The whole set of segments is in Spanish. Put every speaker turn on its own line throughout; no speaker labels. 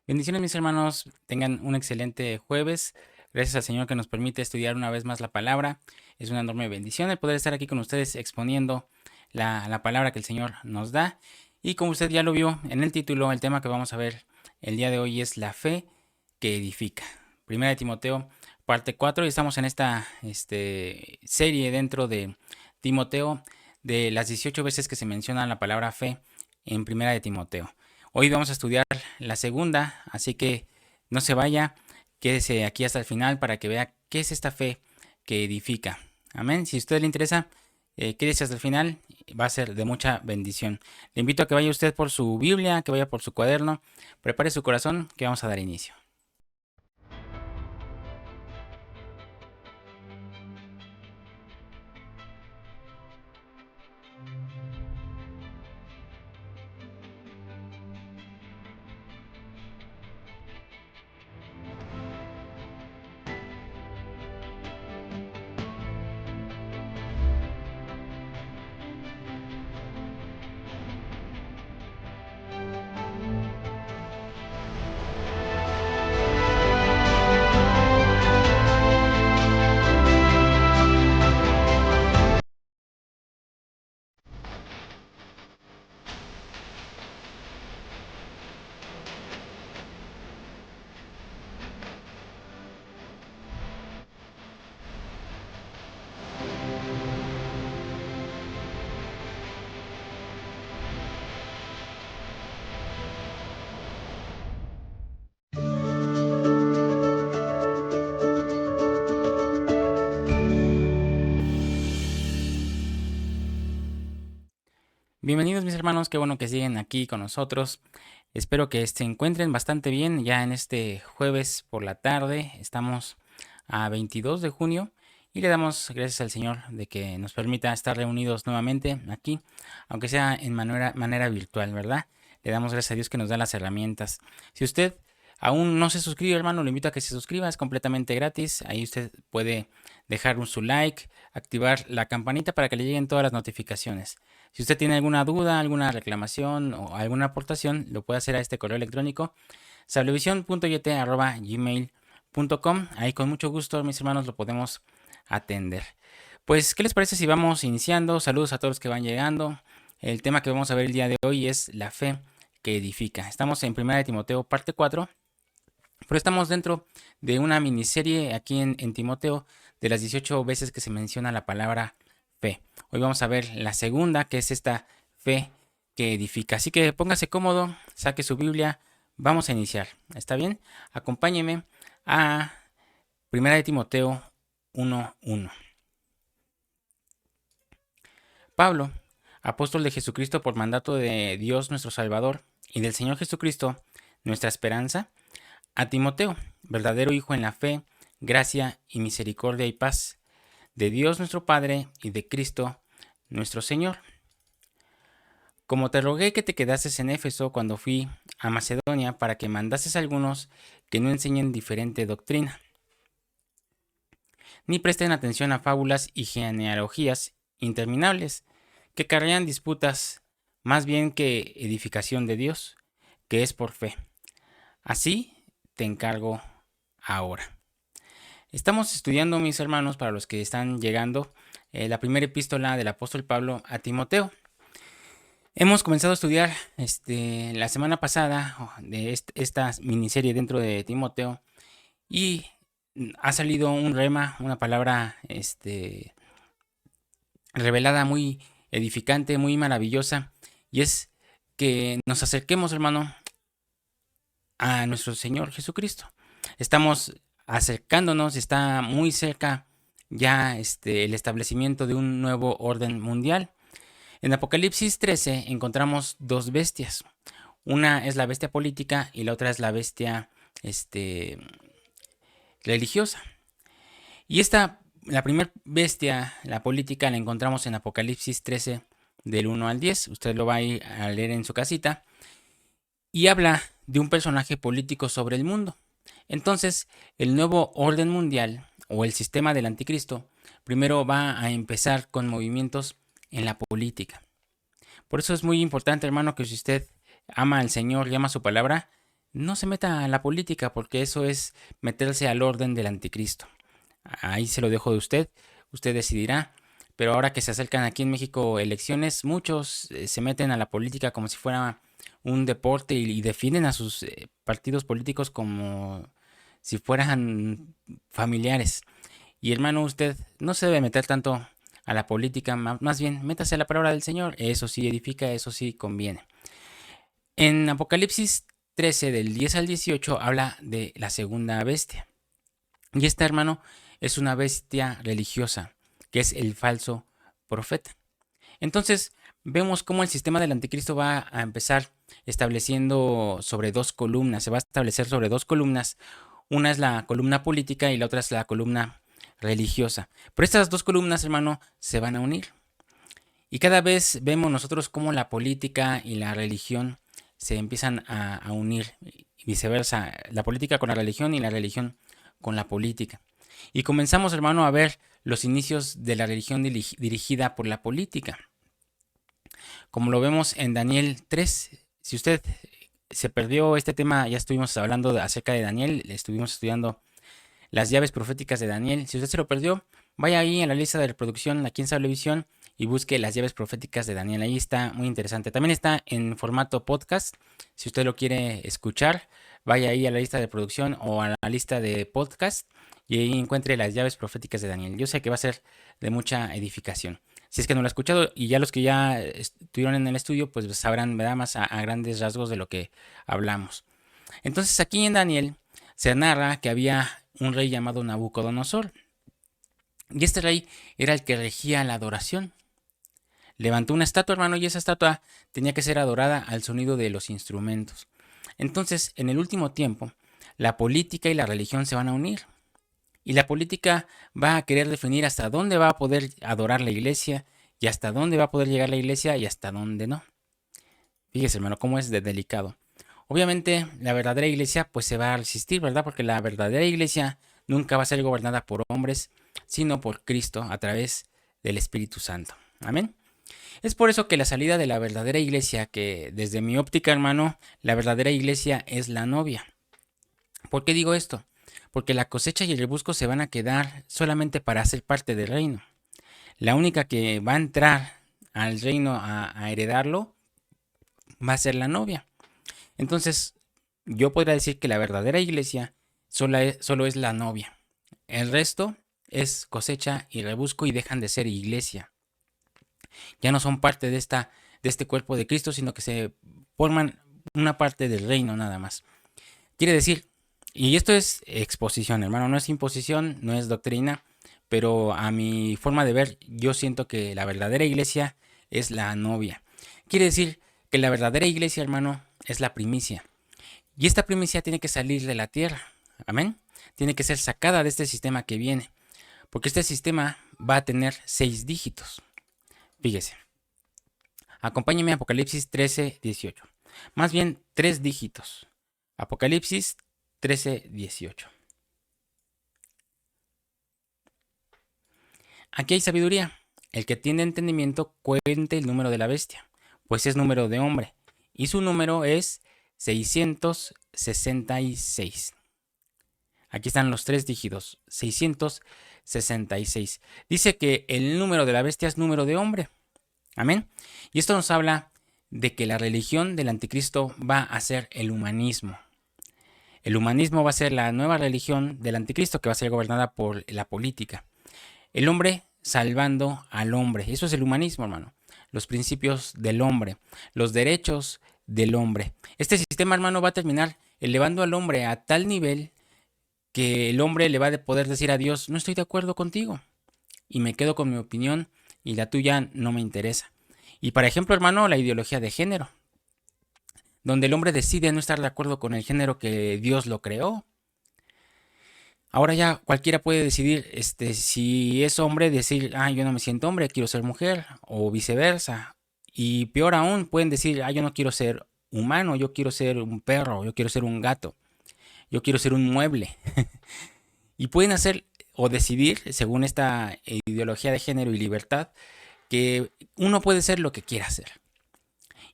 Bendiciones, mis hermanos. Tengan un excelente jueves. Gracias al Señor que nos permite estudiar una vez más la palabra. Es una enorme bendición el poder estar aquí con ustedes exponiendo la palabra que el Señor nos da. Y como usted ya lo vio en el título, el tema que vamos a ver el día de hoy es la fe que edifica. Primera de Timoteo, parte 4. Y estamos en esta serie dentro de Timoteo de las 18 veces que se menciona la palabra fe en Primera de Timoteo. Hoy vamos a estudiar la segunda, así que no se vaya, quédese aquí hasta el final para que vea qué es esta fe que edifica. Amén. Si a usted le interesa, quédese hasta el final, va a ser de mucha bendición. Le invito a que vaya usted por su Biblia, que vaya por su cuaderno, prepare su corazón, que vamos a dar inicio. Bienvenidos, mis hermanos, qué bueno que siguen aquí con nosotros. Espero que se encuentren bastante bien ya en este jueves por la tarde. Estamos a 22 de junio y le damos gracias al Señor de que nos permita estar reunidos nuevamente aquí, aunque sea en manera virtual, ¿verdad? Le damos gracias a Dios que nos da las herramientas. Si usted aún no se suscribe, hermano, lo invito a que se suscriba, es completamente gratis. Ahí usted puede dejar su like, activar la campanita para que le lleguen todas las notificaciones. Si usted tiene alguna duda, alguna reclamación o alguna aportación, lo puede hacer a este correo electrónico sablevision.yt@gmail.com. Ahí con mucho gusto, mis hermanos, lo podemos atender. Pues, ¿qué les parece si vamos iniciando? Saludos a todos los que van llegando. El tema que vamos a ver el día de hoy es la fe que edifica. Estamos en 1 de Timoteo, parte 4, pero estamos dentro de una miniserie aquí en Timoteo de las 18 veces que se menciona la palabra fe. Hoy vamos a ver la segunda, que es esta fe que edifica. Así que póngase cómodo, saque su Biblia, vamos a iniciar. ¿Está bien? Acompáñeme a 1 de Timoteo 1:1. Pablo, apóstol de Jesucristo por mandato de Dios nuestro Salvador y del Señor Jesucristo, nuestra esperanza, a Timoteo, verdadero hijo en la fe, gracia y misericordia y paz de Dios nuestro Padre y de Cristo nuestro Señor. Como te rogué que te quedases en Éfeso cuando fui a Macedonia para que mandases a algunos que no enseñen diferente doctrina, ni presten atención a fábulas y genealogías interminables que carrean disputas más bien que edificación de Dios, que es por fe. Así te encargo ahora. Estamos estudiando, mis hermanos, para los que están llegando, la primera epístola del apóstol Pablo a Timoteo. Hemos comenzado a estudiar la semana pasada de esta miniserie dentro de Timoteo y ha salido un rema, una palabra revelada muy edificante, muy maravillosa, y es que nos acerquemos, hermano, a nuestro Señor Jesucristo. Estamos acercándonos, está muy cerca ya el establecimiento de un nuevo orden mundial. En Apocalipsis 13 encontramos dos bestias. Una es la bestia política y la otra es la bestia religiosa. Y la primera bestia, la política, la encontramos en Apocalipsis 13 del 1 al 10. Usted lo va a ir a leer en su casita. Y habla de un personaje político sobre el mundo. Entonces, el nuevo orden mundial o el sistema del anticristo primero va a empezar con movimientos en la política. Por eso es muy importante, hermano, que si usted ama al Señor y ama su palabra, no se meta a la política porque eso es meterse al orden del anticristo. Ahí se lo dejo de usted, usted decidirá. Pero ahora que se acercan aquí en México elecciones, muchos se meten a la política como si fuera un deporte y defienden a sus partidos políticos como si fueran familiares. Y hermano, usted no se debe meter tanto a la política, más bien métase a la palabra del Señor. Eso sí edifica, eso sí conviene. En Apocalipsis 13 del 10 al 18 habla de la segunda bestia. Y esta, hermano, es una bestia religiosa, que es el falso profeta. Entonces, vemos cómo el sistema del anticristo va a empezar estableciendo sobre dos columnas, se va a establecer sobre dos columnas. Una es la columna política y la otra es la columna religiosa. Pero estas dos columnas, hermano, se van a unir. Y cada vez vemos nosotros cómo la política y la religión se empiezan a unir, y viceversa, la política con la religión y la religión con la política. Y comenzamos, hermano, a ver los inicios de la religión dirigida por la política. Como lo vemos en Daniel 3, si usted se perdió este tema, ya estuvimos hablando acerca de Daniel, estuvimos estudiando las llaves proféticas de Daniel. Si usted se lo perdió, vaya ahí en la lista de reproducción aquí en Sablevisión y busque las llaves proféticas de Daniel. Ahí está muy interesante. También está en formato podcast. Si usted lo quiere escuchar, vaya ahí a la lista de reproducción o a la lista de podcast y ahí encuentre las llaves proféticas de Daniel. Yo sé que va a ser de mucha edificación. Si es que no lo ha escuchado y ya los que ya estuvieron en el estudio, pues sabrán, ¿verdad? Más a grandes rasgos de lo que hablamos. Entonces aquí en Daniel se narra que había un rey llamado Nabucodonosor. Y este rey era el que regía la adoración. Levantó una estatua, hermano, y esa estatua tenía que ser adorada al sonido de los instrumentos. Entonces, en el último tiempo, la política y la religión se van a unir. Y la política va a querer definir hasta dónde va a poder adorar la iglesia y hasta dónde va a poder llegar la iglesia y hasta dónde no. Fíjese, hermano, cómo es de delicado. Obviamente, la verdadera iglesia pues se va a resistir, ¿verdad? Porque la verdadera iglesia nunca va a ser gobernada por hombres, sino por Cristo a través del Espíritu Santo. Amén. Es por eso que la salida de la verdadera iglesia, que desde mi óptica, hermano, la verdadera iglesia es la novia. ¿Por qué digo esto? Porque la cosecha y el rebusco se van a quedar solamente para ser parte del reino. La única que va a entrar al reino a heredarlo va a ser la novia. Entonces, yo podría decir que la verdadera iglesia solo es la novia. El resto es cosecha y rebusco y dejan de ser iglesia. Ya no son parte de este cuerpo de Cristo, sino que se forman una parte del reino nada más. Quiere decir, y esto es exposición, hermano, no es imposición, no es doctrina, pero a mi forma de ver, yo siento que la verdadera iglesia es la novia. Quiere decir que la verdadera iglesia, hermano, es la primicia. Y esta primicia tiene que salir de la tierra. Amén. Tiene que ser sacada de este sistema que viene. Porque este sistema va a tener 6 dígitos. Fíjese. Acompáñeme a Apocalipsis 13, 18. Más bien 3 dígitos. Apocalipsis 13, 18. Aquí hay sabiduría. El que tiene entendimiento cuente el número de la bestia, pues es número de hombre. Y su número es 666. Aquí están los 3 dígitos, 666. Dice que el número de la bestia es número de hombre. Amén. Y esto nos habla de que la religión del anticristo va a ser el humanismo. El humanismo va a ser la nueva religión del anticristo que va a ser gobernada por la política. El hombre salvando al hombre. Eso es el humanismo, hermano. Los principios del hombre, los derechos del hombre. Este sistema, hermano, va a terminar elevando al hombre a tal nivel que el hombre le va a poder decir a Dios, no estoy de acuerdo contigo y me quedo con mi opinión y la tuya no me interesa. Y por ejemplo, hermano, la ideología de género, donde el hombre decide no estar de acuerdo con el género que Dios lo creó. Ahora ya cualquiera puede decidir, si es hombre, decir, yo no me siento hombre, quiero ser mujer, o viceversa. Y peor aún, pueden decir, yo no quiero ser humano, yo quiero ser un perro, yo quiero ser un gato, yo quiero ser un mueble. Y pueden hacer o decidir, según esta ideología de género y libertad, que uno puede ser lo que quiera ser.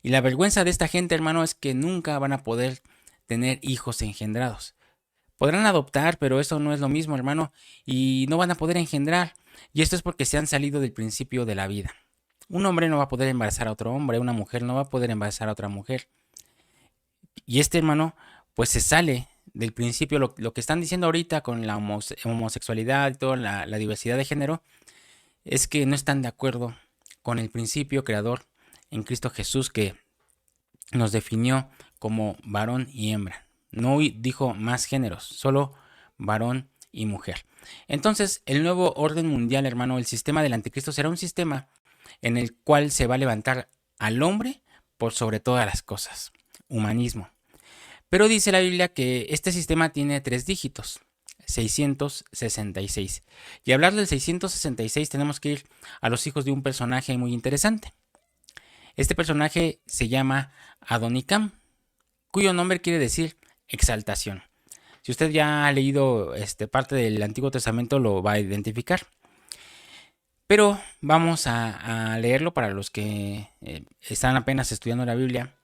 Y la vergüenza de esta gente, hermano, es que nunca van a poder tener hijos engendrados. Podrán adoptar, pero eso no es lo mismo, hermano, y no van a poder engendrar. Y esto es porque se han salido del principio de la vida. Un hombre no va a poder embarazar a otro hombre, una mujer no va a poder embarazar a otra mujer. Y este hermano, pues se sale del principio, lo que están diciendo ahorita con la homosexualidad y toda la diversidad de género, es que no están de acuerdo con el principio creador en Cristo Jesús que nos definió como varón y hembra. No dijo más géneros, solo varón y mujer. Entonces, el nuevo orden mundial, hermano, el sistema del anticristo será un sistema en el cual se va a levantar al hombre por sobre todas las cosas. Humanismo. Pero dice la Biblia que este sistema tiene 3 dígitos, 666. Y hablar del 666 tenemos que ir a los hijos de un personaje muy interesante. Este personaje se llama Adonicam, cuyo nombre quiere decir exaltación. Si usted ya ha leído parte del Antiguo Testamento, lo va a identificar. Pero vamos a leerlo para los que están apenas estudiando la Biblia.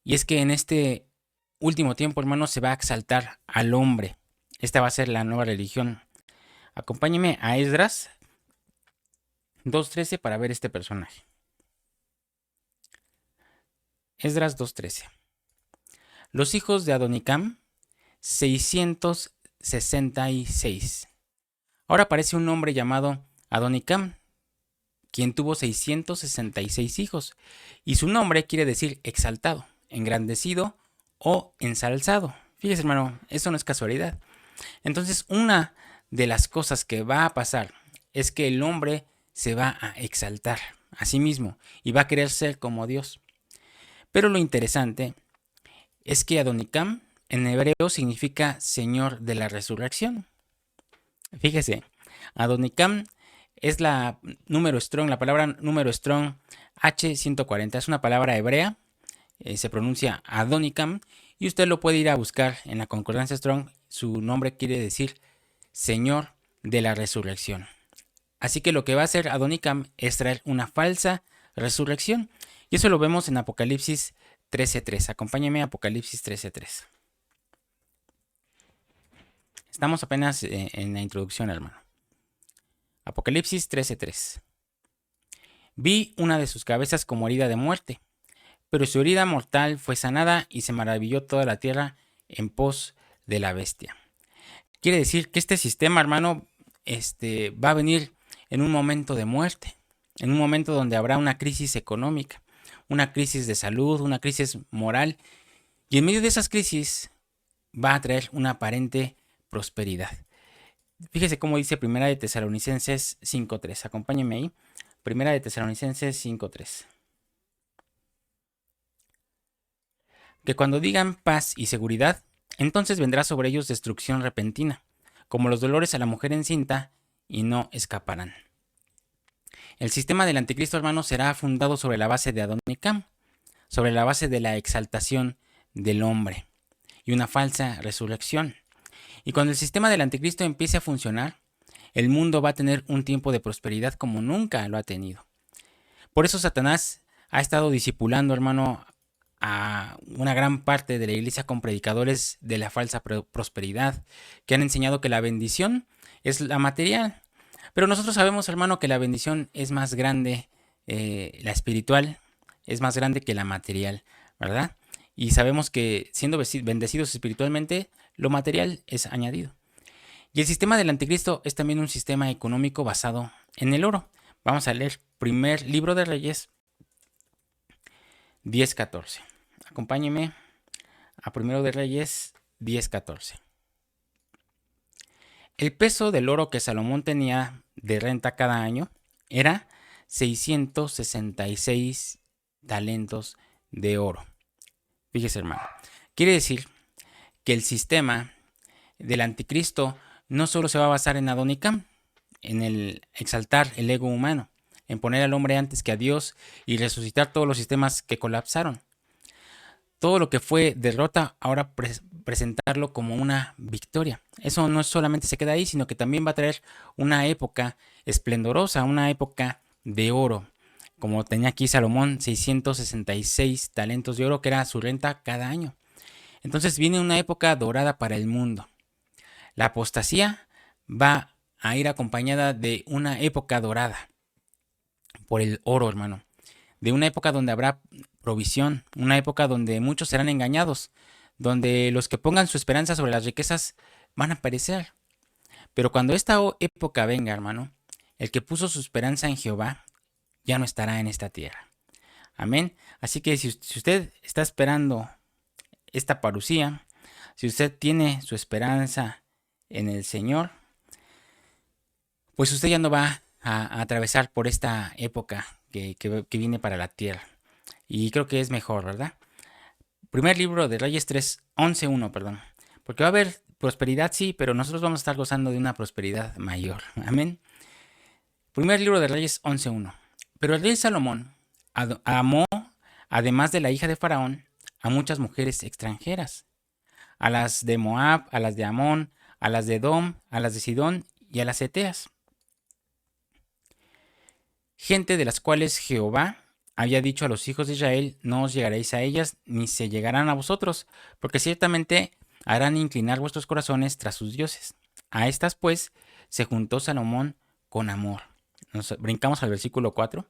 Y es que en este último tiempo, hermano, se va a exaltar al hombre. Esta va a ser la nueva religión. Acompáñeme a Esdras 2.13 para ver este personaje. Esdras 2.13. Los hijos de Adonicam, 666. Ahora aparece un hombre llamado Adonicam, quien tuvo 666 hijos, y su nombre quiere decir exaltado, engrandecido o ensalzado. Fíjese, hermano, eso no es casualidad. Entonces, una de las cosas que va a pasar es que el hombre se va a exaltar a sí mismo y va a querer ser como Dios. Pero lo interesante es que Adonicam en hebreo significa Señor de la Resurrección. Fíjese, Adonicam es la palabra número strong H140. Es una palabra hebrea, se pronuncia Adonicam, y usted lo puede ir a buscar en la concordancia Strong. Su nombre quiere decir Señor de la Resurrección. Así que lo que va a hacer Adonicam es traer una falsa resurrección. Y eso lo vemos en Apocalipsis 13.3. Acompáñeme a Apocalipsis 13.3. Estamos apenas en la introducción, hermano. Apocalipsis 13.3. Vi una de sus cabezas como herida de muerte, pero su herida mortal fue sanada y se maravilló toda la tierra en pos de la bestia. Quiere decir que este sistema, hermano, va a venir en un momento de muerte, en un momento donde habrá una crisis económica, una crisis de salud, una crisis moral, y en medio de esas crisis va a traer una aparente prosperidad. Fíjese cómo dice Primera de Tesalonicenses 5.3. Acompáñenme ahí. Primera de Tesalonicenses 5.3. Que cuando digan paz y seguridad, entonces vendrá sobre ellos destrucción repentina, como los dolores a la mujer encinta, y no escaparán. El sistema del anticristo, hermano, será fundado sobre la base de Adonicam, sobre la base de la exaltación del hombre y una falsa resurrección. Y cuando el sistema del anticristo empiece a funcionar, el mundo va a tener un tiempo de prosperidad como nunca lo ha tenido. Por eso Satanás ha estado discipulando, hermano, a una gran parte de la iglesia con predicadores de la falsa prosperidad, que han enseñado que la bendición es la material. Pero nosotros sabemos, hermano, que la bendición es más grande, la espiritual es más grande que la material, ¿verdad? Y sabemos que siendo bendecidos espiritualmente, lo material es añadido. Y el sistema del anticristo es también un sistema económico basado en el oro. Vamos a leer primer libro de Reyes 10.14. Acompáñeme a primero de Reyes 10.14. El peso del oro que Salomón tenía de renta cada año era 666 talentos de oro. Fíjese, hermano. Quiere decir que el sistema del anticristo no solo se va a basar en Adonicam, en el exaltar el ego humano, en poner al hombre antes que a Dios y resucitar todos los sistemas que colapsaron. Todo lo que fue derrota, ahora presentarlo como una victoria. Eso no solamente se queda ahí, sino que también va a traer una época esplendorosa, una época de oro. Como tenía aquí Salomón, 666 talentos de oro, que era su renta cada año. Entonces viene una época dorada para el mundo. La apostasía va a ir acompañada de una época dorada por el oro, hermano. De una época donde habrá provisión, una época donde muchos serán engañados, donde los que pongan su esperanza sobre las riquezas van a perecer. Pero cuando esta época venga, hermano, el que puso su esperanza en Jehová ya no estará en esta tierra. Amén. Así que si usted está esperando esta parucía, si usted tiene su esperanza en el Señor, pues usted ya no va a atravesar por esta época que viene para la tierra. Y creo que es mejor, ¿verdad? Primer libro de Reyes 3, 11:1, perdón. Porque va a haber prosperidad, sí, pero nosotros vamos a estar gozando de una prosperidad mayor. Amén. Primer libro de Reyes 11:1. Pero el rey Salomón amó, además de la hija de Faraón, a muchas mujeres extranjeras. A las de Moab, a las de Amón, a las de Edom, a las de Sidón y a las Eteas. Gente de las cuales Jehová había dicho a los hijos de Israel, no os llegaréis a ellas, ni se llegarán a vosotros, porque ciertamente harán inclinar vuestros corazones tras sus dioses. A estas pues se juntó Salomón con amor. Nos brincamos al versículo 4.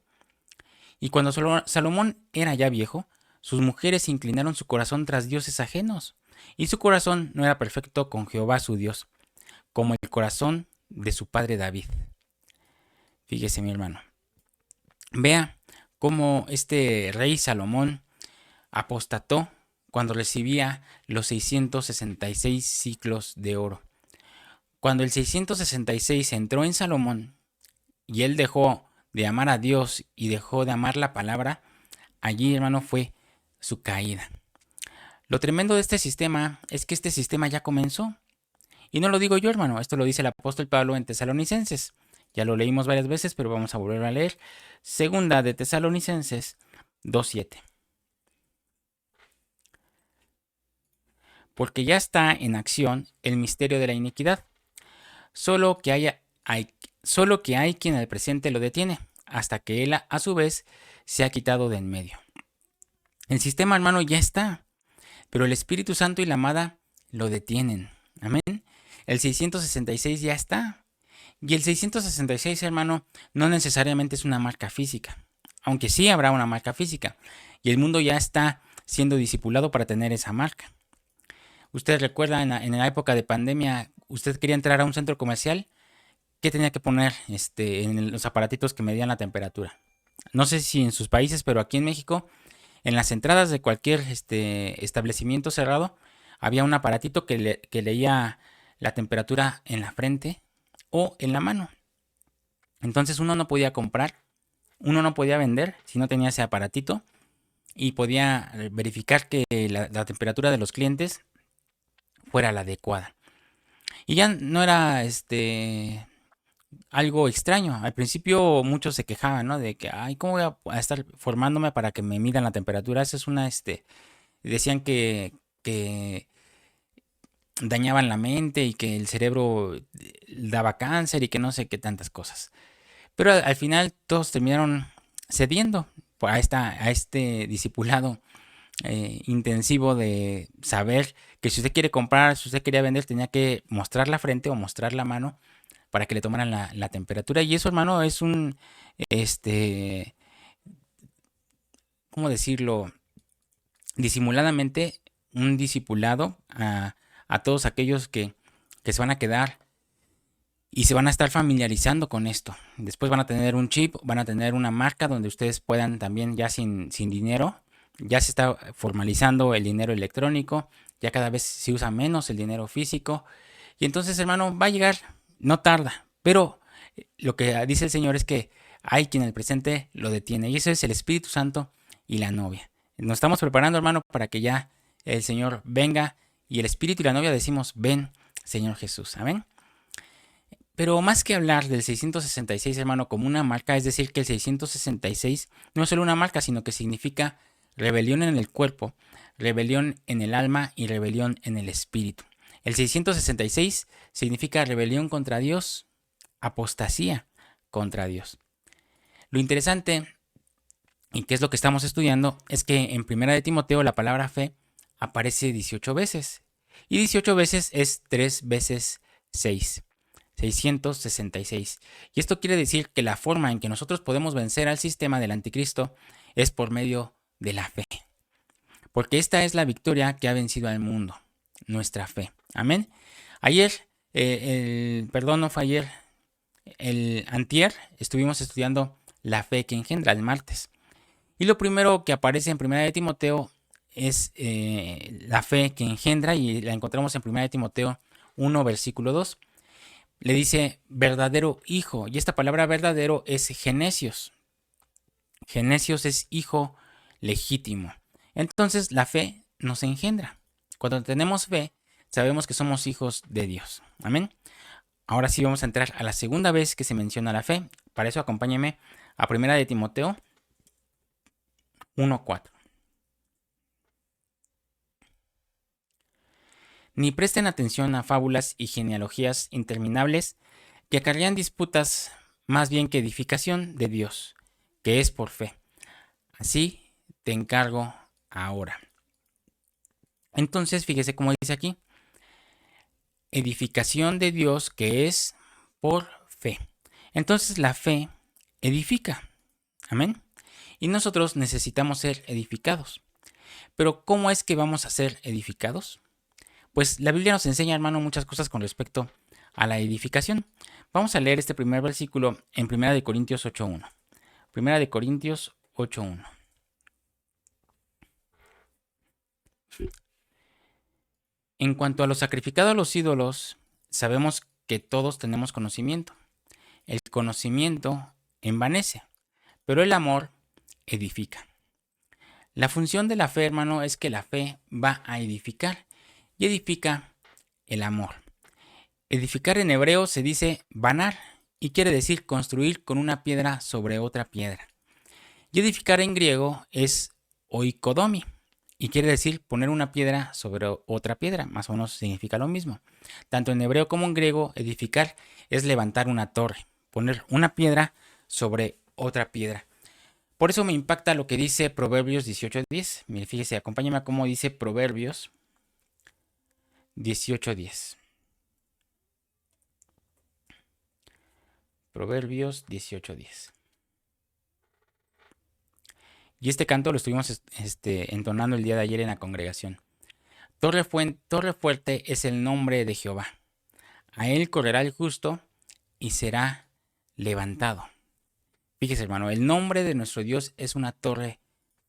Y cuando Salomón era ya viejo, sus mujeres inclinaron su corazón tras dioses ajenos, y su corazón no era perfecto con Jehová su Dios, como el corazón de su padre David. Fíjese, mi hermano. Vea cómo este rey Salomón apostató cuando recibía los 666 ciclos de oro. Cuando el 666 entró en Salomón y él dejó de amar a Dios y dejó de amar la palabra, allí, hermano, fue su caída. Lo tremendo de este sistema es que este sistema ya comenzó. Y no lo digo yo, hermano, esto lo dice el apóstol Pablo en Tesalonicenses. Ya lo leímos varias veces, pero vamos a volver a leer. Segunda de Tesalonicenses 2:7. Porque ya está en acción el misterio de la iniquidad. Solo que hay quien al presente lo detiene, hasta que él a su vez se ha quitado de en medio. El sistema, hermano, ya está, pero el Espíritu Santo y la amada lo detienen. Amén. El 666 ya está. Y el 666, hermano, no necesariamente es una marca física, aunque sí habrá una marca física. Y el mundo ya está siendo discipulado para tener esa marca. Usted recuerda en la época de pandemia, usted quería entrar a un centro comercial, ¿qué tenía que poner en los aparatitos que medían la temperatura? No sé si en sus países, pero aquí en México, en las entradas de cualquier establecimiento cerrado, había un aparatito que leía la temperatura en la frente o en la mano. Entonces uno no podía comprar, uno no podía vender si no tenía ese aparatito y podía verificar que la temperatura de los clientes fuera la adecuada. Y ya no era algo extraño. Al principio muchos se quejaban, ¿no? De que, ay, ¿cómo voy a estar formándome para que me midan la temperatura? Eso es decían que dañaban la mente y que el cerebro daba cáncer y que no sé qué tantas cosas. Pero al final todos terminaron cediendo a este discipulado intensivo de saber que si usted quiere comprar, si usted quería vender, tenía que mostrar la frente o mostrar la mano para que le tomaran la temperatura. Y eso, hermano, es ¿cómo decirlo? Disimuladamente, un discipulado a todos aquellos que se van a quedar y se van a estar familiarizando con esto. Después van a tener un chip, van a tener una marca donde ustedes puedan también ya sin dinero. Ya se está formalizando el dinero electrónico, ya cada vez se usa menos el dinero físico. Y entonces, hermano, va a llegar, no tarda. Pero lo que dice el Señor es que hay quien en el presente lo detiene. Y eso es el Espíritu Santo y la novia. Nos estamos preparando, hermano, para que ya el Señor venga. Y el Espíritu y la novia decimos, ven, Señor Jesús. Amén. Pero más que hablar del 666, hermano, como una marca, es decir, que el 666 no es solo una marca, sino que significa rebelión en el cuerpo, rebelión en el alma y rebelión en el espíritu. El 666 significa rebelión contra Dios, apostasía contra Dios. Lo interesante, y que es lo que estamos estudiando, es que en 1 de Timoteo la palabra fe aparece 18 veces. Y 18 veces es 3 veces 6. 666. Y esto quiere decir que la forma en que nosotros podemos vencer al sistema del anticristo es por medio de la fe. Porque esta es la victoria que ha vencido al mundo, nuestra fe. Amén. Ayer, no fue ayer, el antier, estuvimos estudiando la fe que engendra el martes. Y lo primero que aparece en 1 de Timoteo es la fe que engendra, y la encontramos en 1 de Timoteo 1, versículo 2. Le dice verdadero hijo, y esta palabra verdadero es genesios. Genesios es hijo legítimo. Entonces la fe nos engendra. Cuando tenemos fe, sabemos que somos hijos de Dios. Amén. Ahora sí vamos a entrar a la segunda vez que se menciona la fe. Para eso acompáñeme a 1 de Timoteo 1:4. Ni presten atención a fábulas y genealogías interminables que acarrean disputas más bien que edificación de Dios, que es por fe. Así te encargo ahora. Entonces, fíjese cómo dice aquí. Edificación de Dios que es por fe. Entonces la fe edifica. Amén. Y nosotros necesitamos ser edificados. Pero ¿cómo es que vamos a ser edificados? Pues la Biblia nos enseña, hermano, muchas cosas con respecto a la edificación. Vamos a leer este primer versículo en 1 de Corintios 8:1. 1 de Corintios 8:1. En cuanto a lo sacrificado a los ídolos, sabemos que todos tenemos conocimiento. El conocimiento envanece, pero el amor edifica. La función de la fe, hermano, es que la fe va a edificar y edifica el amor. Edificar en hebreo se dice banar y quiere decir construir con una piedra sobre otra piedra. Y edificar en griego es oikodomi y quiere decir poner una piedra sobre otra piedra, más o menos significa lo mismo. Tanto en hebreo como en griego, edificar es levantar una torre, poner una piedra sobre otra piedra. Por eso me impacta lo que dice Proverbios 18:10. Mire, fíjese, acompáñame a cómo dice Proverbios 18:10. Proverbios 18:10. Y este canto lo estuvimos entonando el día de ayer en la congregación. Torre fuerte es el nombre de Jehová. A él correrá el justo y será levantado. Fíjese, hermano, el nombre de nuestro Dios es una torre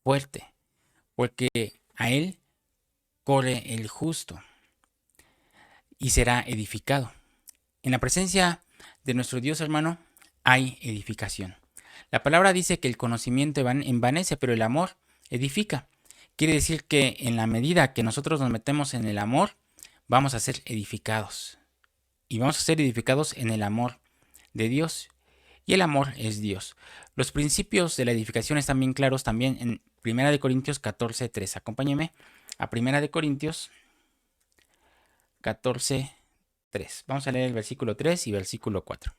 fuerte, porque a él corre el justo y será edificado. En la presencia de nuestro Dios, hermano, hay edificación. La palabra dice que el conocimiento envanece, pero el amor edifica. Quiere decir que en la medida que nosotros nos metemos en el amor, vamos a ser edificados. Y vamos a ser edificados en el amor de Dios. Y el amor es Dios. Los principios de la edificación están bien claros también en 1 de Corintios 14:3. Acompáñeme a 1 de Corintios 14:3. Vamos a leer el versículo 3 y versículo 4.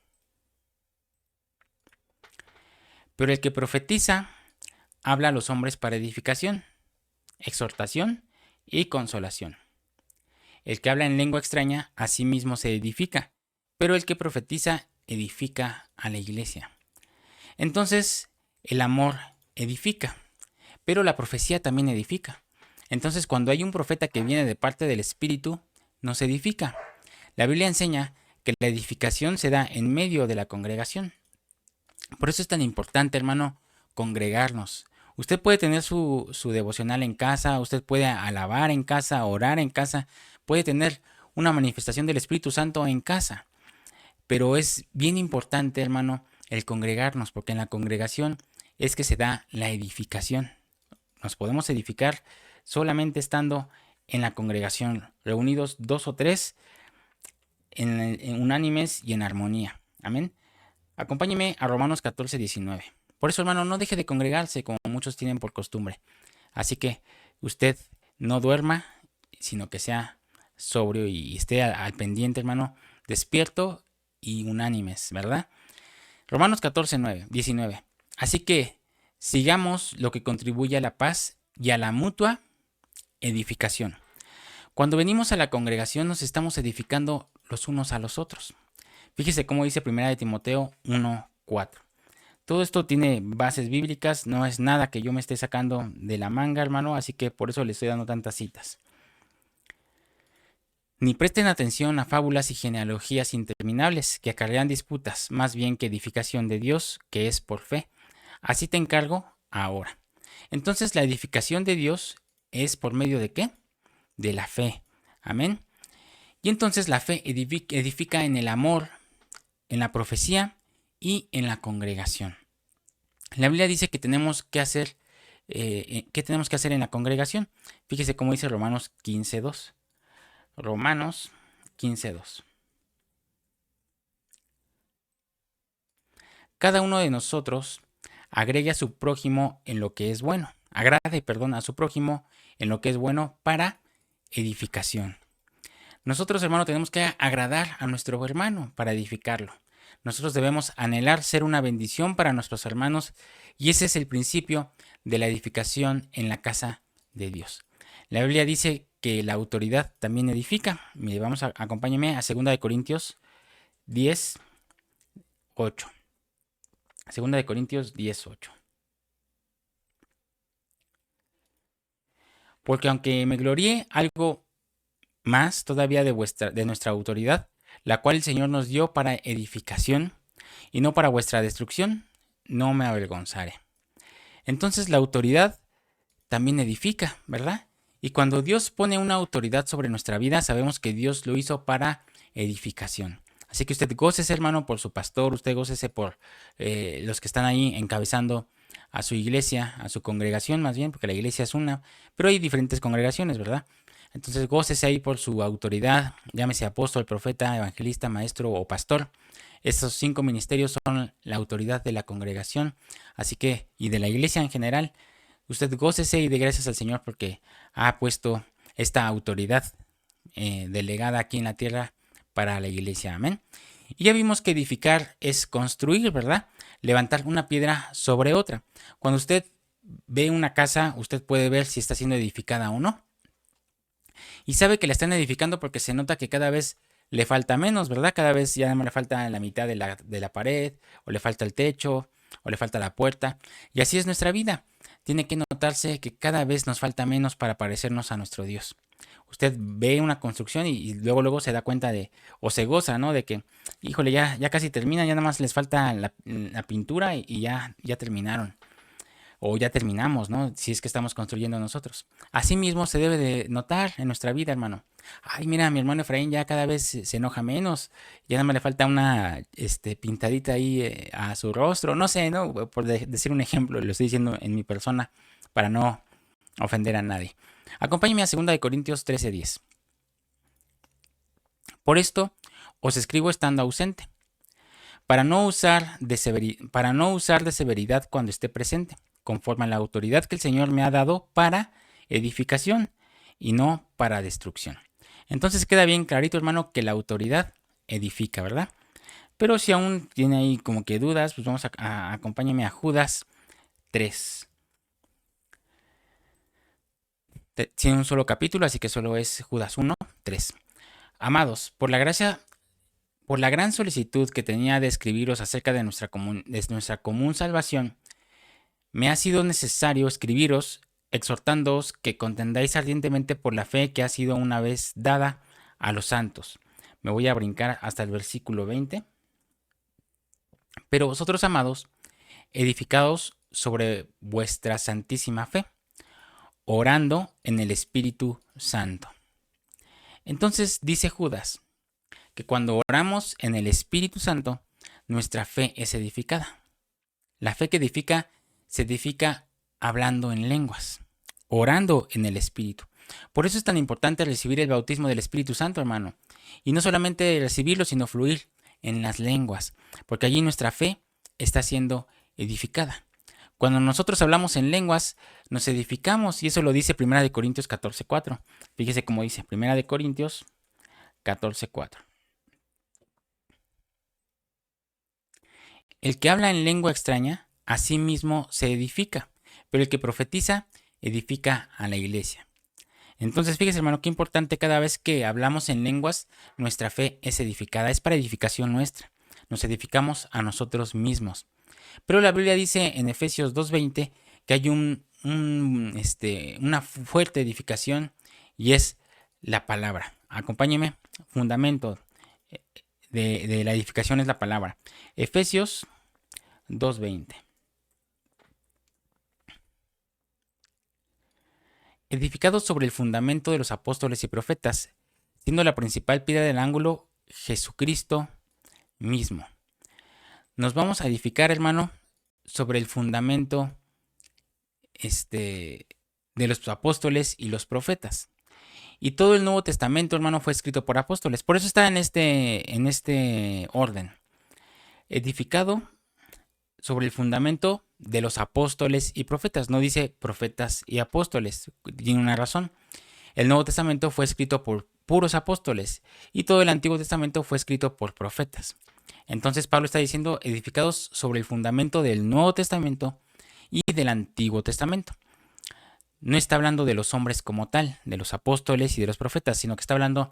Pero el que profetiza habla a los hombres para edificación, exhortación y consolación. El que habla en lengua extraña a sí mismo se edifica, pero el que profetiza edifica a la iglesia. Entonces, el amor edifica, pero la profecía también edifica. Entonces, cuando hay un profeta que viene de parte del Espíritu, nos edifica. La Biblia enseña que la edificación se da en medio de la congregación. Por eso es tan importante, hermano, congregarnos. Usted puede tener su devocional en casa, usted puede alabar en casa, orar en casa, puede tener una manifestación del Espíritu Santo en casa. Pero es bien importante, hermano, el congregarnos, porque en la congregación es que se da la edificación. Nos podemos edificar solamente estando en la congregación, reunidos 2 o 3, en unánimes y en armonía. Amén. Acompáñeme a Romanos 14:19. Por eso, hermano, no deje de congregarse como muchos tienen por costumbre. Así que usted no duerma, sino que sea sobrio y esté al pendiente, hermano, despierto y unánimes, ¿verdad? Romanos 14:19. Así que sigamos lo que contribuye a la paz y a la mutua edificación. Cuando venimos a la congregación nos estamos edificando los unos a los otros. Fíjese cómo dice 1 de Timoteo 1:4. Todo esto tiene bases bíblicas, no es nada que yo me esté sacando de la manga, hermano, así que por eso le estoy dando tantas citas. Ni presten atención a fábulas y genealogías interminables que acarrean disputas, más bien que edificación de Dios, que es por fe. Así te encargo ahora. Entonces la edificación de Dios es por medio de ¿qué? De la fe. Amén. Y entonces la fe edifica en el amor, en la profecía y en la congregación. La Biblia dice que tenemos que hacer, ¿qué tenemos que hacer en la congregación? Fíjese cómo dice Romanos 15:2. Romanos 15:2. Cada uno de nosotros agrade a su prójimo en lo que es bueno. A su prójimo en lo que es bueno para edificación. Nosotros, hermano, tenemos que agradar a nuestro hermano para edificarlo. Nosotros debemos anhelar ser una bendición para nuestros hermanos y ese es el principio de la edificación en la casa de Dios. La Biblia dice que la autoridad también edifica. Mire, acompáñeme a 2 de Corintios 10:8. 2 de Corintios 10:8. Porque aunque me gloríe algo más todavía de nuestra autoridad, la cual el Señor nos dio para edificación y no para vuestra destrucción, no me avergonzaré. Entonces la autoridad también edifica, ¿verdad? Y cuando Dios pone una autoridad sobre nuestra vida, sabemos que Dios lo hizo para edificación. Así que usted gócese, hermano, por su pastor, usted gócese por los que están ahí encabezando a su iglesia, a su congregación más bien, porque la iglesia es una, pero hay diferentes congregaciones, ¿verdad? Entonces gócese ahí por su autoridad, llámese apóstol, profeta, evangelista, maestro o pastor. Estos 5 ministerios son la autoridad de la congregación, así que, y de la iglesia en general. Usted gócese y dé gracias al Señor porque ha puesto esta autoridad delegada aquí en la tierra para la iglesia. Amén. Y ya vimos que edificar es construir, ¿verdad? Levantar una piedra sobre otra. Cuando usted ve una casa, usted puede ver si está siendo edificada o no. Y sabe que la están edificando porque se nota que cada vez le falta menos, ¿verdad? Cada vez ya le falta la mitad de la pared, o le falta el techo, o le falta la puerta. Y así es nuestra vida. Tiene que notarse que cada vez nos falta menos para parecernos a nuestro Dios. Usted ve una construcción y luego se da cuenta o se goza, ¿no? De que, híjole, ya casi termina, ya nada más les falta la pintura y ya terminaron. O ya terminamos, ¿no? Si es que estamos construyendo nosotros. Asimismo se debe de notar en nuestra vida, hermano. Ay, mira, mi hermano Efraín ya cada vez se enoja menos. Ya nada más le falta una pintadita ahí a su rostro. No sé, ¿no? Por decir un ejemplo, lo estoy diciendo en mi persona para no ofender a nadie. Acompáñeme a 2 de Corintios 13:10. Por esto os escribo estando ausente, para no usar de severidad cuando esté presente, conforme a la autoridad que el Señor me ha dado para edificación y no para destrucción. Entonces queda bien clarito, hermano, que la autoridad edifica, ¿verdad? Pero si aún tiene ahí como que dudas, pues vamos acompáñame a Judas 3. Tiene un solo capítulo, así que solo es Judas 1:3. Amados, por la gran solicitud que tenía de escribiros acerca de nuestra común salvación, me ha sido necesario escribiros exhortándoos que contendáis ardientemente por la fe que ha sido una vez dada a los santos. Me voy a brincar hasta el versículo 20. Pero vosotros, amados, edificados sobre vuestra santísima fe, orando en el Espíritu Santo. Entonces dice Judas que cuando oramos en el Espíritu Santo, nuestra fe es edificada. La fe que edifica se edifica hablando en lenguas, orando en el Espíritu. Por eso es tan importante recibir el bautismo del Espíritu Santo, hermano. Y no solamente recibirlo, sino fluir en las lenguas, porque allí nuestra fe está siendo edificada. Cuando nosotros hablamos en lenguas, nos edificamos, y eso lo dice 1 Corintios 14:4. Fíjese cómo dice 1 Corintios 14:4. El que habla en lengua extraña, a sí mismo se edifica, pero el que profetiza, edifica a la iglesia. Entonces, fíjese, hermano, qué importante cada vez que hablamos en lenguas, nuestra fe es edificada, es para edificación nuestra. Nos edificamos a nosotros mismos. Pero la Biblia dice en Efesios 2:20 que hay una fuerte edificación y es la palabra. Acompáñeme, fundamento de la edificación es la palabra. Efesios 2:20. Edificados sobre el fundamento de los apóstoles y profetas, siendo la principal piedra del ángulo Jesucristo mismo. Nos vamos a edificar, hermano, sobre el fundamento de los apóstoles y los profetas. Y todo el Nuevo Testamento, hermano, fue escrito por apóstoles. Por eso está en este orden. Edificado sobre el fundamento de los apóstoles y profetas. No dice profetas y apóstoles. Tiene una razón. El Nuevo Testamento fue escrito por puros apóstoles y todo el Antiguo Testamento fue escrito por profetas. Entonces Pablo está diciendo edificados sobre el fundamento del Nuevo Testamento y del Antiguo Testamento. No está hablando de los hombres como tal, de los apóstoles y de los profetas, sino que está hablando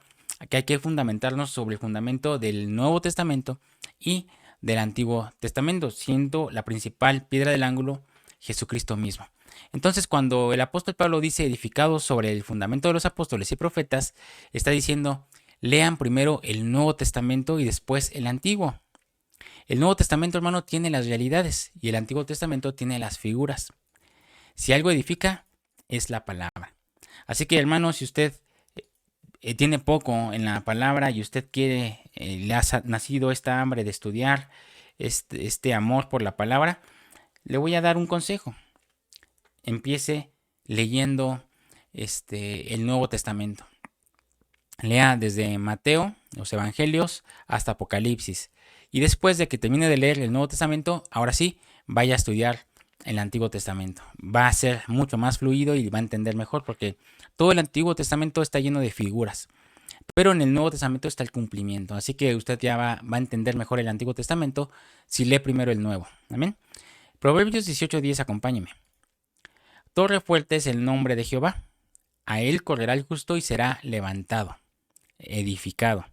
que hay que fundamentarnos sobre el fundamento del Nuevo Testamento y del Antiguo Testamento, siendo la principal piedra del ángulo Jesucristo mismo. Entonces, cuando el apóstol Pablo dice edificados sobre el fundamento de los apóstoles y profetas, está diciendo lean primero el Nuevo Testamento y después el Antiguo. El Nuevo Testamento, hermano, tiene las realidades y el Antiguo Testamento tiene las figuras. Si algo edifica, es la palabra. Así que, hermano, si usted tiene poco en la palabra y usted quiere, le ha nacido esta hambre de estudiar, este amor por la palabra, le voy a dar un consejo. Empiece leyendo el Nuevo Testamento. Lea desde Mateo, los Evangelios, hasta Apocalipsis. Y después de que termine de leer el Nuevo Testamento, ahora sí, vaya a estudiar el Antiguo Testamento. Va a ser mucho más fluido y va a entender mejor porque todo el Antiguo Testamento está lleno de figuras. Pero en el Nuevo Testamento está el cumplimiento. Así que usted ya va a entender mejor el Antiguo Testamento si lee primero el Nuevo. Amén. Proverbios 18:10, acompáñeme. Torre fuerte es el nombre de Jehová. A él correrá el justo y será levantado, edificado.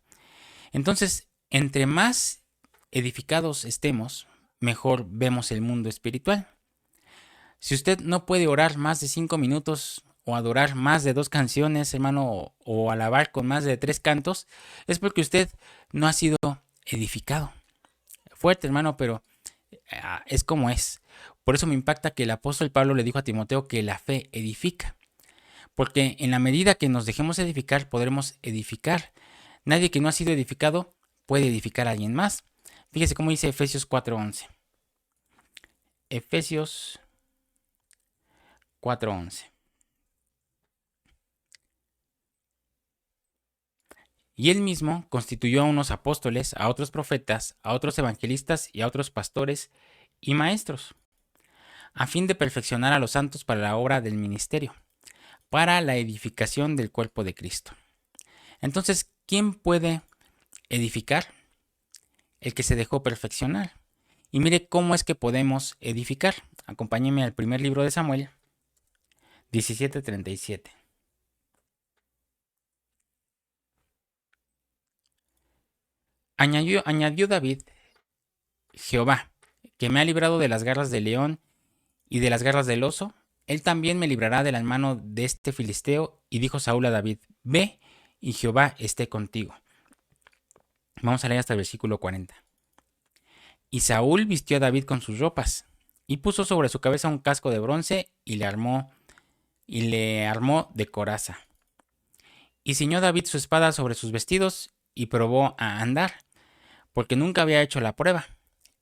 Entonces, entre más edificados estemos, mejor vemos el mundo espiritual. Si usted no puede orar más de 5 minutos o adorar más de 2 canciones, hermano, o alabar con más de 3 cantos, es porque usted no ha sido edificado. Fuerte, hermano, pero es como es. Por eso me impacta que el apóstol Pablo le dijo a Timoteo que la fe edifica. Porque en la medida que nos dejemos edificar, podremos edificar. Nadie que no ha sido edificado puede edificar a alguien más. Fíjese cómo dice Efesios 4:11. Efesios 4:11. Y él mismo constituyó a unos apóstoles, a otros profetas, a otros evangelistas y a otros pastores y maestros, a fin de perfeccionar a los santos para la obra del ministerio, para la edificación del cuerpo de Cristo. Entonces, ¿quién puede edificar? El que se dejó perfeccionar. Y mire cómo es que podemos edificar. Acompáñeme al primer libro de Samuel, 17:37. Añadió David, Jehová, que me ha librado de las garras del león y de las garras del oso, él también me librará de la mano de este filisteo. Y dijo Saúl a David, ve y Jehová esté contigo. Vamos a leer hasta el versículo 40. Y Saúl vistió a David con sus ropas, y puso sobre su cabeza un casco de bronce, y le armó de coraza. Y ciñó David su espada sobre sus vestidos, y probó a andar, porque nunca había hecho la prueba.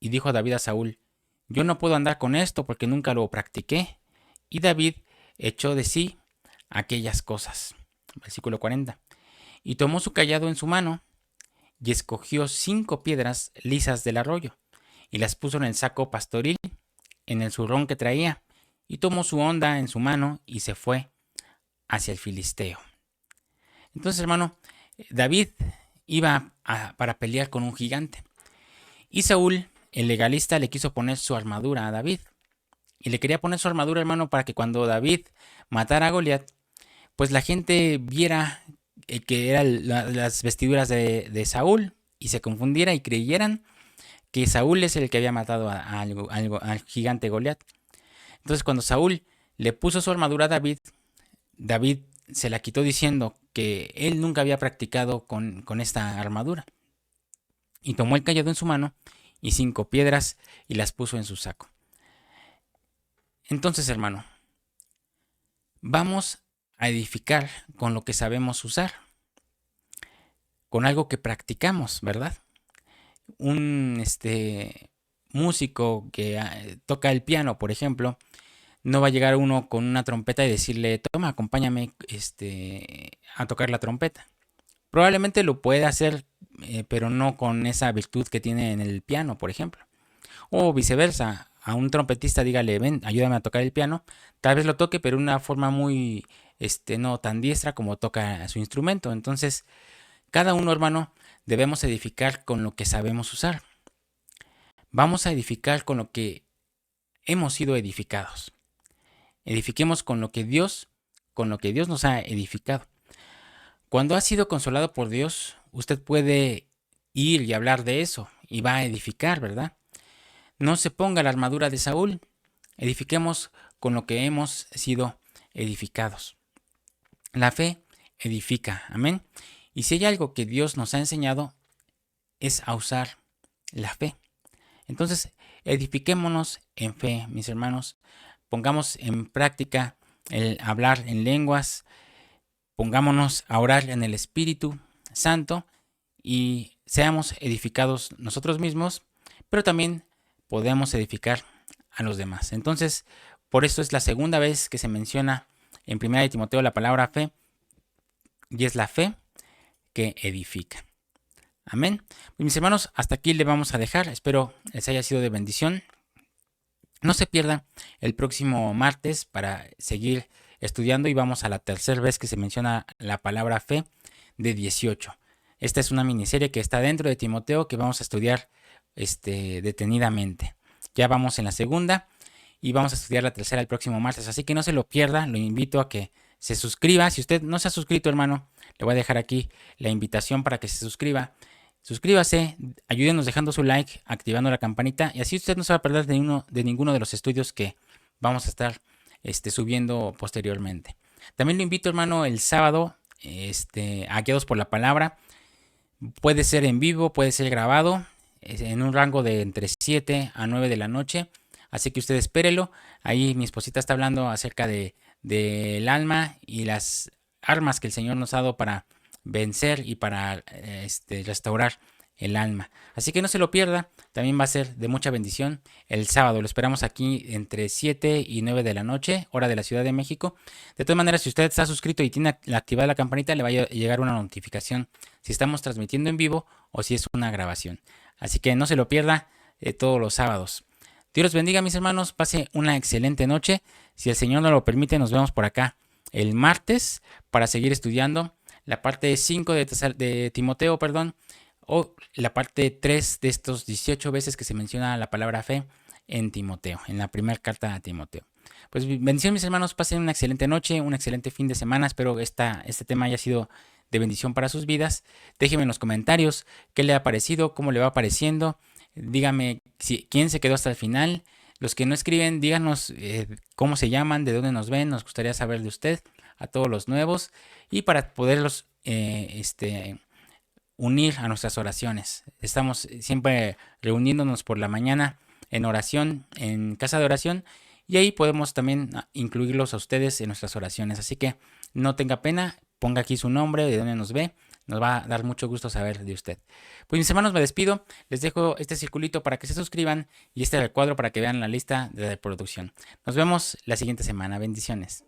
Y dijo David a Saúl, yo no puedo andar con esto, porque nunca lo practiqué. Y David echó de sí aquellas cosas. Versículo 40. Y tomó su cayado en su mano, y escogió 5 piedras lisas del arroyo, y las puso en el saco pastoril, en el zurrón que traía, y tomó su honda en su mano, y se fue hacia el filisteo. Entonces, hermano, David iba para pelear con un gigante, y Saúl, el legalista, le quiso poner su armadura a David, y le quería poner su armadura, hermano, para que cuando David matara a Goliat, pues la gente viera que eran las vestiduras de Saúl y se confundiera y creyeran que Saúl es el que había matado al gigante Goliat. Entonces cuando Saúl le puso su armadura a David, David se la quitó diciendo que él nunca había practicado con esta armadura. Y tomó el cayado en su mano y 5 piedras y las puso en su saco. Entonces, hermano, vamos a edificar con lo que sabemos usar, con algo que practicamos, ¿verdad? Un músico que toca el piano, por ejemplo, no va a llegar uno con una trompeta y decirle, toma, acompáñame a tocar la trompeta. Probablemente lo puede hacer, pero no con esa virtud que tiene en el piano, por ejemplo. O viceversa, a un trompetista dígale, ven, ayúdame a tocar el piano. Tal vez lo toque, pero de una forma muy, no tan diestra como toca su instrumento. Entonces, cada uno, hermano, debemos edificar con lo que sabemos usar. Vamos a edificar con lo que hemos sido edificados. Edifiquemos con lo que Dios nos ha edificado. Cuando ha sido consolado por Dios, usted puede ir y hablar de eso y va a edificar, ¿verdad? No se ponga la armadura de Saúl. Edifiquemos con lo que hemos sido edificados. La fe edifica, amén. Y si hay algo que Dios nos ha enseñado, es a usar la fe. Entonces, edifiquémonos en fe, mis hermanos. Pongamos en práctica el hablar en lenguas. Pongámonos a orar en el Espíritu Santo y seamos edificados nosotros mismos, pero también podemos edificar a los demás. Entonces, por eso es la segunda vez que se menciona en 1 Timoteo la palabra fe, y es la fe que edifica. Amén. Pues mis hermanos, hasta aquí le vamos a dejar. Espero les haya sido de bendición. No se pierdan el próximo martes para seguir estudiando y vamos a la tercera vez que se menciona la palabra fe de 18. Esta es una miniserie que está dentro de Timoteo que vamos a estudiar detenidamente. Ya vamos en la segunda y vamos a estudiar la tercera el próximo martes, así que no se lo pierda. Lo invito a que se suscriba. Si usted no se ha suscrito, hermano, le voy a dejar aquí la invitación para que se suscriba. Suscríbase, ayúdenos dejando su like, activando la campanita y así usted no se va a perder de ninguno de los estudios que vamos a estar subiendo posteriormente. También lo invito, hermano, el sábado a Guiados por la Palabra. Puede ser en vivo, puede ser grabado, en un rango de entre 7 a 9 de la noche. Así que usted espérelo. Ahí mi esposita está hablando acerca del alma y las armas que el Señor nos ha dado para vencer y para restaurar el alma. Así que no se lo pierda, también va a ser de mucha bendición el sábado. Lo esperamos aquí entre 7 y 9 de la noche, hora de la Ciudad de México. De todas maneras, si usted está suscrito y tiene activada la campanita, le va a llegar una notificación si estamos transmitiendo en vivo o si es una grabación. Así que no se lo pierda todos los sábados. Dios los bendiga, mis hermanos, pase una excelente noche. Si el Señor nos lo permite, nos vemos por acá el martes para seguir estudiando la parte 5 de Timoteo, o la parte 3 de estos 18 veces que se menciona la palabra fe en Timoteo, en la primera carta a Timoteo. Pues bendición, mis hermanos, pasen una excelente noche, un excelente fin de semana. Espero este tema haya sido de bendición para sus vidas. Déjenme en los comentarios qué le ha parecido, cómo le va pareciendo. Dígame quién se quedó hasta el final. Los que no escriben, díganos cómo se llaman, de dónde nos ven. Nos gustaría saber de usted, a todos los nuevos, y para poderlos unir a nuestras oraciones. Estamos siempre reuniéndonos por la mañana en oración, en casa de oración, y ahí podemos también incluirlos a ustedes en nuestras oraciones. Así que no tenga pena, ponga aquí su nombre, de dónde nos ve. Nos va a dar mucho gusto saber de usted. Pues mis hermanos, me despido. Les dejo este circulito para que se suscriban y este recuadro para que vean la lista de reproducción. Nos vemos la siguiente semana. Bendiciones.